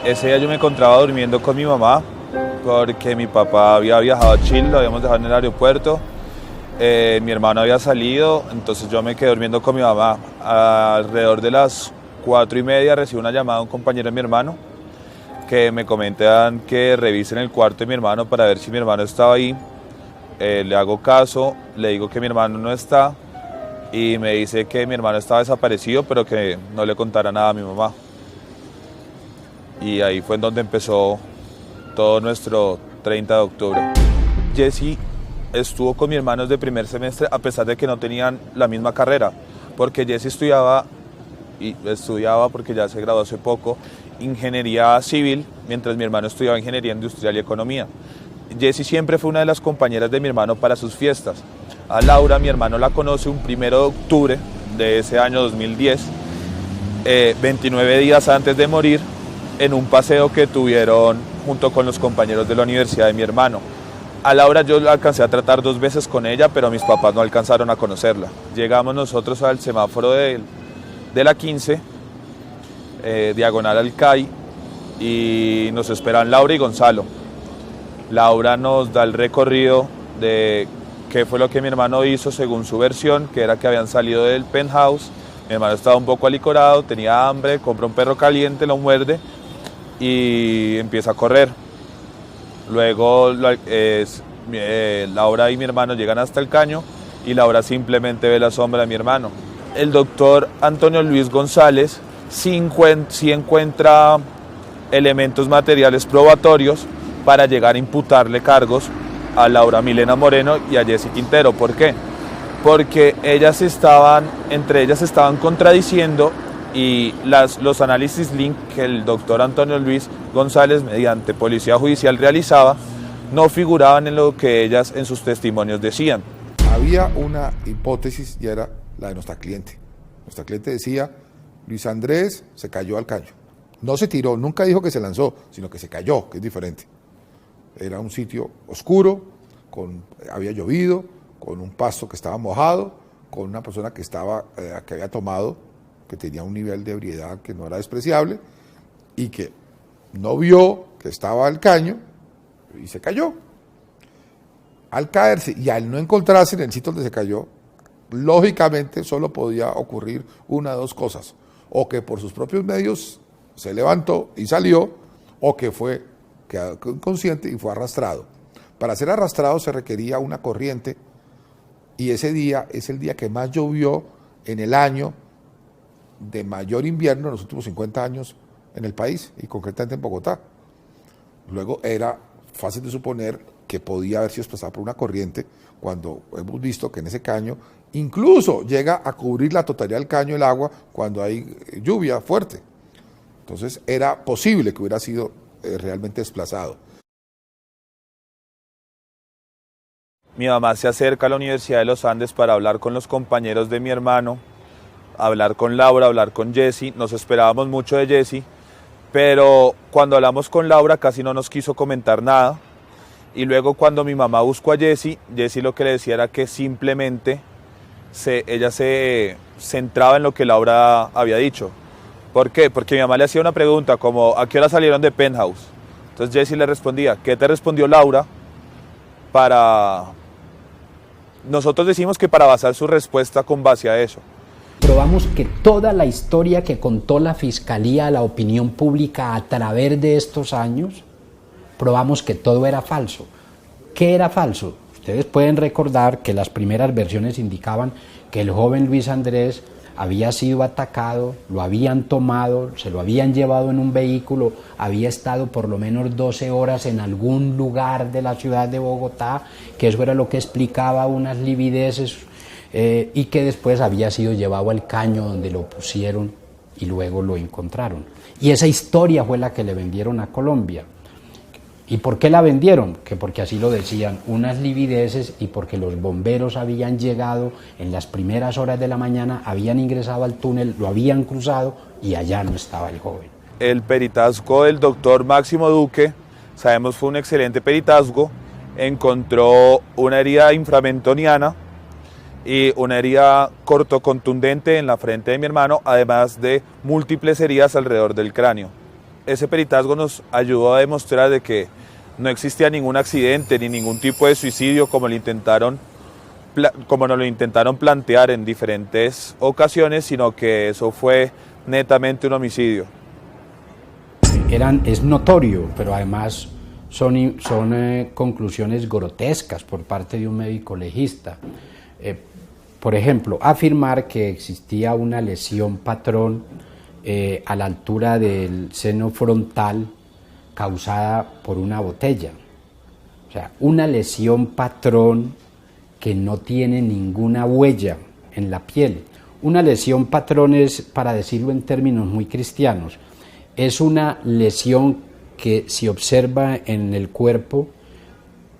Ese día yo me encontraba durmiendo con mi mamá porque mi papá había viajado a Chile, lo habíamos dejado en el aeropuerto, mi hermano había salido, entonces yo me quedé durmiendo con mi mamá. Alrededor de las 4:30 recibo una llamada de un compañero de mi hermano que me comentan que revisen el cuarto de mi hermano para ver si mi hermano estaba ahí. Le hago caso, le digo que mi hermano no está y me dice que mi hermano estaba desaparecido pero que no le contara nada a mi mamá. Y ahí fue en donde empezó todo nuestro 30 de octubre. Jesse estuvo con mi hermano desde primer semestre a pesar de que no tenían la misma carrera, porque Jesse estudiaba porque ya se graduó hace poco, ingeniería civil, mientras mi hermano estudiaba ingeniería industrial y economía. Jesse siempre fue una de las compañeras de mi hermano para sus fiestas. A Laura, mi hermano la conoce un 1 de octubre de ese año 2010, 29 días antes de morir, en un paseo que tuvieron junto con los compañeros de la universidad de mi hermano. A Laura yo la alcancé a tratar 2 veces con ella, pero mis papás no alcanzaron a conocerla. Llegamos nosotros al semáforo de la 15, diagonal al CAI, y nos esperan Laura y Gonzalo. Laura nos da el recorrido de qué fue lo que mi hermano hizo según su versión, que era que habían salido del penthouse. Mi hermano estaba un poco alicorado, tenía hambre, compra un perro caliente, lo muerde y empieza a correr. Luego Laura y mi hermano llegan hasta el caño y Laura simplemente ve la sombra de mi hermano. El doctor Antonio Luis González sí encuentra elementos materiales probatorios para llegar a imputarle cargos a Laura Milena Moreno y a Jessy Quintero. ¿Por qué? Porque entre ellas estaban contradiciendo, y los análisis link que el doctor Antonio Luis González mediante policía judicial realizaba no figuraban en lo que ellas en sus testimonios decían. Había una hipótesis y era la de nuestra cliente. Nuestra cliente decía, Luis Andrés se cayó al caño. No se tiró, nunca dijo que se lanzó, sino que se cayó, que es diferente. Era un sitio oscuro, había llovido, con un pasto que estaba mojado, con una persona que había tomado, que tenía un nivel de ebriedad que no era despreciable y que no vio que estaba al caño y se cayó. Al caerse y al no encontrarse en el sitio donde se cayó, lógicamente solo podía ocurrir una de 2 cosas: o que por sus propios medios se levantó y salió, o que quedó inconsciente y fue arrastrado. Para ser arrastrado se requería una corriente, y ese día es el día que más llovió en el año de mayor invierno en los últimos 50 años en el país, y concretamente en Bogotá. Luego era fácil de suponer que podía haber sido desplazado por una corriente, cuando hemos visto que en ese caño incluso llega a cubrir la totalidad del caño el agua cuando hay lluvia fuerte. Entonces era posible que hubiera sido realmente desplazado. Mi mamá se acerca a la Universidad de los Andes para hablar con los compañeros de mi hermano, hablar con Laura, hablar con Jessy. Nos esperábamos mucho de Jessy, pero cuando hablamos con Laura casi no nos quiso comentar nada. Y luego cuando mi mamá buscó a Jessy lo que le decía era que simplemente ella se centraba en lo que Laura había dicho. ¿Por qué? Porque mi mamá le hacía una pregunta como ¿a qué hora salieron de penthouse? Entonces Jessy le respondía, ¿qué te respondió Laura? Nosotros decimos que para basar su respuesta con base a eso. Probamos que toda la historia que contó la Fiscalía a la opinión pública a través de estos años, probamos que todo era falso. ¿Qué era falso? Ustedes pueden recordar que las primeras versiones indicaban que el joven Luis Andrés había sido atacado, lo habían tomado, se lo habían llevado en un vehículo, había estado por lo menos 12 horas en algún lugar de la ciudad de Bogotá, que eso era lo que explicaba unas livideces, y que después había sido llevado al caño donde lo pusieron y luego lo encontraron. Y esa historia fue la que le vendieron a Colombia. ¿Y por qué la vendieron? Que porque así lo decían, unas livideces y porque los bomberos habían llegado en las primeras horas de la mañana, habían ingresado al túnel, lo habían cruzado y allá no estaba el joven. El peritazgo del doctor Máximo Duque, sabemos fue un excelente peritazgo, encontró una herida inframentoniana y una herida cortocontundente en la frente de mi hermano, además de múltiples heridas alrededor del cráneo. Ese peritazgo nos ayudó a demostrar de que no existía ningún accidente ni ningún tipo de suicidio como nos lo intentaron plantear en diferentes ocasiones, sino que eso fue netamente un homicidio. Es notorio, pero además son conclusiones grotescas por parte de un médico legista. Por ejemplo, afirmar que existía una lesión patrón a la altura del seno frontal causada por una botella. O sea, una lesión patrón que no tiene ninguna huella en la piel. Una lesión patrón es, para decirlo en términos muy cristianos, es una lesión que se observa en el cuerpo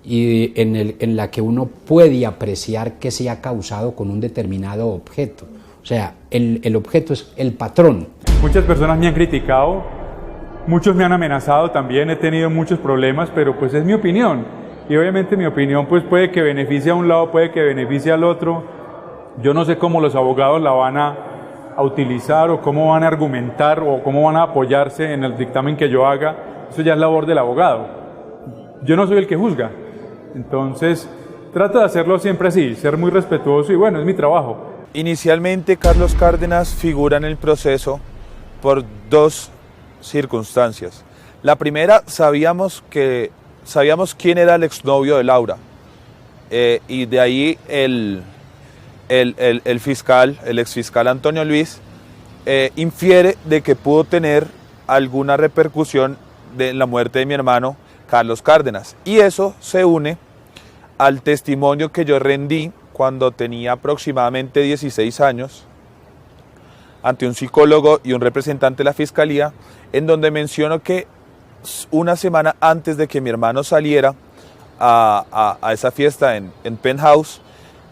y en la que uno puede apreciar que se ha causado con un determinado objeto. O sea, el objeto es el patrón. Muchas personas me han criticado, muchos me han amenazado también, he tenido muchos problemas, pero pues es mi opinión. Y obviamente mi opinión pues puede que beneficie a un lado, puede que beneficie al otro. Yo no sé cómo los abogados la van a utilizar o cómo van a argumentar o cómo van a apoyarse en el dictamen que yo haga. Eso ya es labor del abogado. Yo no soy el que juzga. Entonces, trato de hacerlo siempre así, ser muy respetuoso y bueno, es mi trabajo. Inicialmente Carlos Cárdenas figura en el proceso por dos circunstancias. La primera, sabíamos quién era el exnovio de Laura, y de ahí el exfiscal Antonio Luis infiere de que pudo tener alguna repercusión de la muerte de mi hermano Carlos Cárdenas, y eso se une al testimonio que yo rendí cuando tenía aproximadamente 16 años ante un psicólogo y un representante de la fiscalía, en donde menciono que una semana antes de que mi hermano saliera a esa fiesta en Penthouse,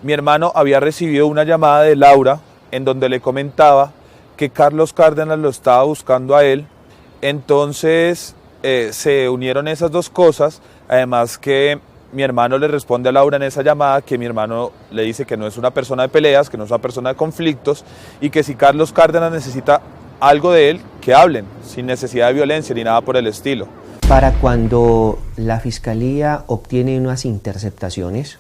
mi hermano había recibido una llamada de Laura en donde le comentaba que Carlos Cárdenas lo estaba buscando a él. Entonces se unieron esas dos cosas, además que mi hermano le responde a Laura en esa llamada que mi hermano le dice que no es una persona de peleas, que no es una persona de conflictos y que si Carlos Cárdenas necesita algo de él, que hablen, sin necesidad de violencia ni nada por el estilo. Para cuando la Fiscalía obtiene unas interceptaciones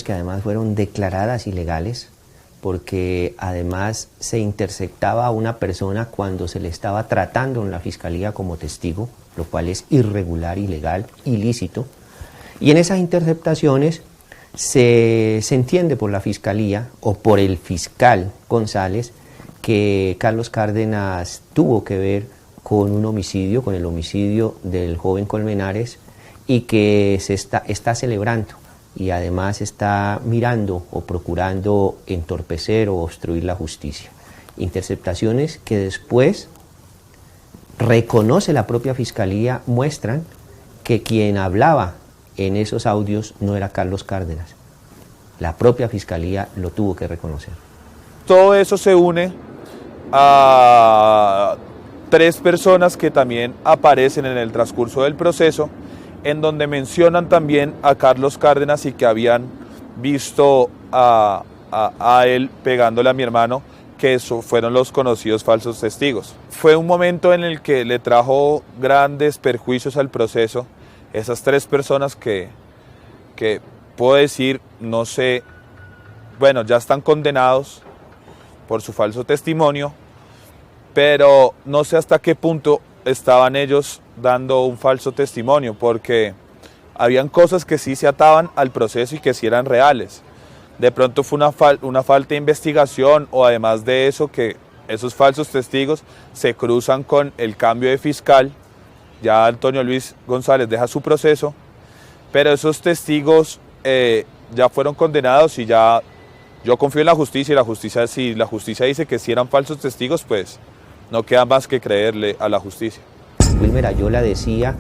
que además fueron declaradas ilegales, porque además se interceptaba a una persona cuando se le estaba tratando en la Fiscalía como testigo, lo cual es irregular, ilegal, ilícito. Y en esas interceptaciones se entiende por la Fiscalía o por el fiscal González que Carlos Cárdenas tuvo que ver con un homicidio, con el homicidio del joven Colmenares, y que se está celebrando y además está mirando o procurando entorpecer o obstruir la justicia. Interceptaciones que después reconoce la propia Fiscalía, muestran que quien hablaba en esos audios no era Carlos Cárdenas. La propia Fiscalía lo tuvo que reconocer. Todo eso se une a tres personas que también aparecen en el transcurso del proceso, en donde mencionan también a Carlos Cárdenas y que habían visto a él pegándole a mi hermano, que eso fueron los conocidos falsos testigos. Fue un momento en el que le trajo grandes perjuicios al proceso. Esas tres personas que puedo decir, no sé, bueno, ya están condenados por su falso testimonio, pero no sé hasta qué punto estaban ellos dando un falso testimonio, porque habían cosas que sí se ataban al proceso y que sí eran reales. De pronto fue una falta de investigación, o además de eso, que esos falsos testigos se cruzan con el cambio de fiscal. Ya Antonio Luis González deja su proceso, pero esos testigos ya fueron condenados y ya yo confío en la justicia, y si la justicia dice que sí eran falsos testigos, pues no queda más que creerle a la justicia. Wilmer Ayola decía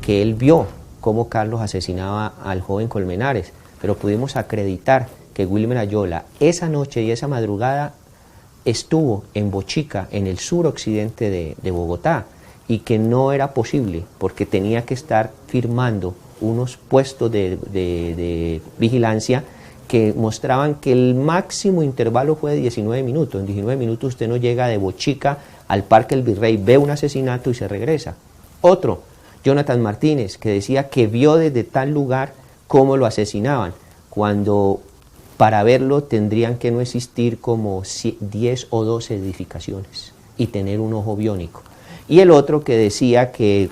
que él vio cómo Carlos asesinaba al joven Colmenares, pero pudimos acreditar que Wilmer Ayola esa noche y esa madrugada estuvo en Bochica, en el suroccidente de Bogotá, y que no era posible porque tenía que estar firmando unos puestos de vigilancia que mostraban que el máximo intervalo fue de 19 minutos. En 19 minutos usted no llega de Bochica al Parque El Virrey, ve un asesinato y se regresa. Otro, Jonathan Martínez, que decía que vio desde tal lugar cómo lo asesinaban, cuando para verlo tendrían que no existir como 10 o 12 edificaciones y tener un ojo biónico. Y el otro que decía que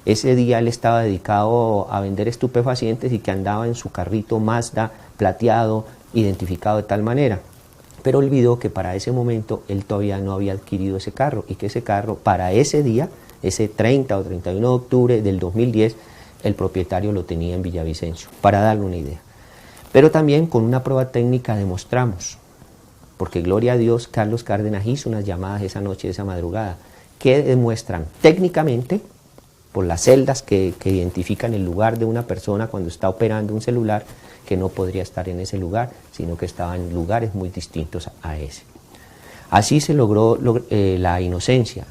ese día él estaba dedicado a vender estupefacientes y que andaba en su carrito Mazda plateado, identificado de tal manera. Pero olvidó que para ese momento él todavía no había adquirido ese carro y que ese carro para ese día, ese 30 o 31 de octubre del 2010, el propietario lo tenía en Villavicencio, para darle una idea. Pero también con una prueba técnica demostramos, porque gloria a Dios, Carlos Cárdenas hizo unas llamadas esa noche, esa madrugada, que demuestran técnicamente, por las celdas que identifican el lugar de una persona cuando está operando un celular, que no podría estar en ese lugar, sino que estaba en lugares muy distintos a ese. Así se logró la inocencia,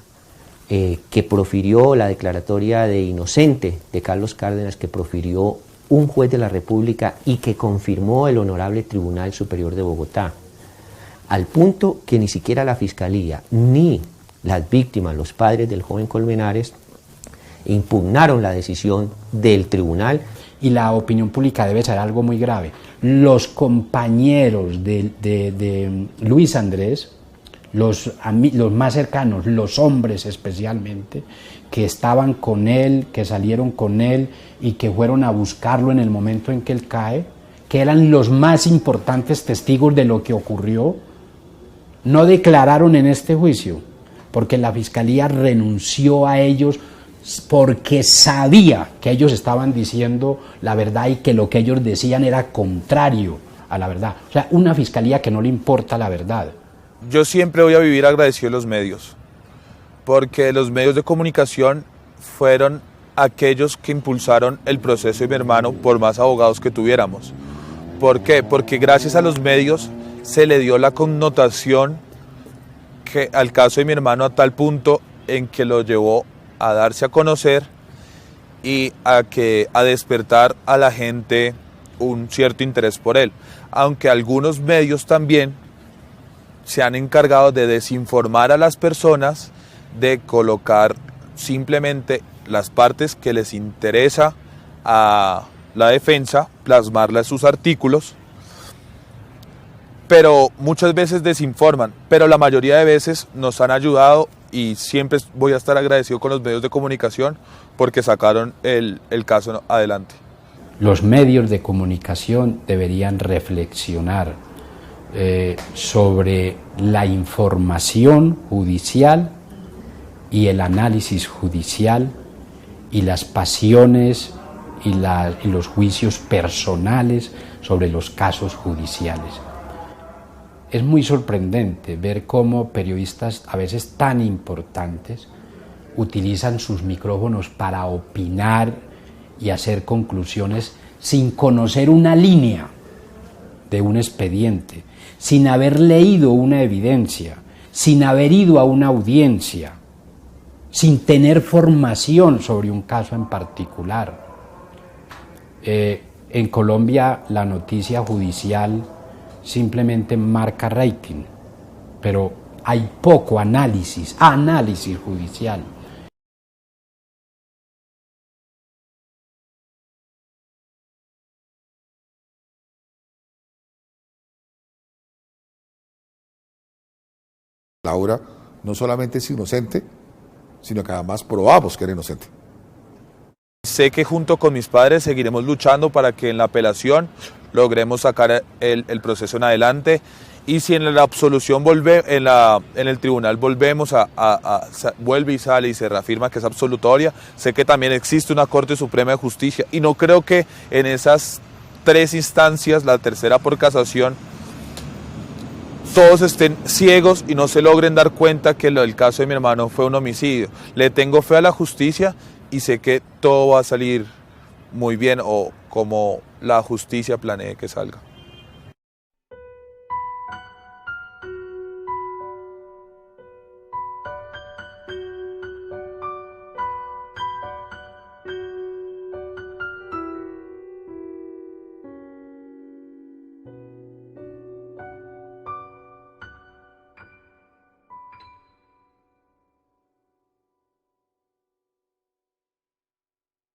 que profirió la declaratoria de inocente de Carlos Cárdenas, que profirió un juez de la República y que confirmó el Honorable Tribunal Superior de Bogotá, al punto que ni siquiera la Fiscalía ni las víctimas, los padres del joven Colmenares, impugnaron la decisión del tribunal. Y la opinión pública debe ser algo muy grave. Los compañeros de Luis Andrés, los más cercanos, los hombres especialmente, que estaban con él, que salieron con él y que fueron a buscarlo en el momento en que él cae, que eran los más importantes testigos de lo que ocurrió, no declararon en este juicio, porque la Fiscalía renunció a ellos porque sabía que ellos estaban diciendo la verdad y que lo que ellos decían era contrario a la verdad. O sea, una Fiscalía que no le importa la verdad. Yo siempre voy a vivir agradecido de los medios, porque los medios de comunicación fueron aquellos que impulsaron el proceso de mi hermano por más abogados que tuviéramos. ¿Por qué? Porque gracias a los medios se le dio la connotación al caso de mi hermano a tal punto en que lo llevó a darse a conocer y a despertar a la gente un cierto interés por él. Aunque algunos medios también se han encargado de desinformar a las personas, de colocar simplemente las partes que les interesa a la defensa, plasmarlas en sus artículos, pero muchas veces desinforman, pero la mayoría de veces nos han ayudado y siempre voy a estar agradecido con los medios de comunicación porque sacaron el caso adelante. Los medios de comunicación deberían reflexionar sobre la información judicial y el análisis judicial y las pasiones y los juicios personales sobre los casos judiciales. Es muy sorprendente ver cómo periodistas a veces tan importantes utilizan sus micrófonos para opinar y hacer conclusiones sin conocer una línea de un expediente, sin haber leído una evidencia, sin haber ido a una audiencia, sin tener formación sobre un caso en particular. En Colombia la noticia judicial simplemente marca rating, pero hay poco análisis judicial. Laura no solamente es inocente, sino que además probamos que era inocente. Sé que junto con mis padres seguiremos luchando para que en la apelación logremos sacar el proceso en adelante, y si en la absolución en el tribunal vuelve y sale y se reafirma que es absolutoria, sé que también existe una Corte Suprema de Justicia y no creo que en esas 3 instancias, la tercera por casación, todos estén ciegos y no se logren dar cuenta que el caso de mi hermano fue un homicidio. Le tengo fe a la justicia y sé que todo va a salir muy bien o como la justicia planee que salga.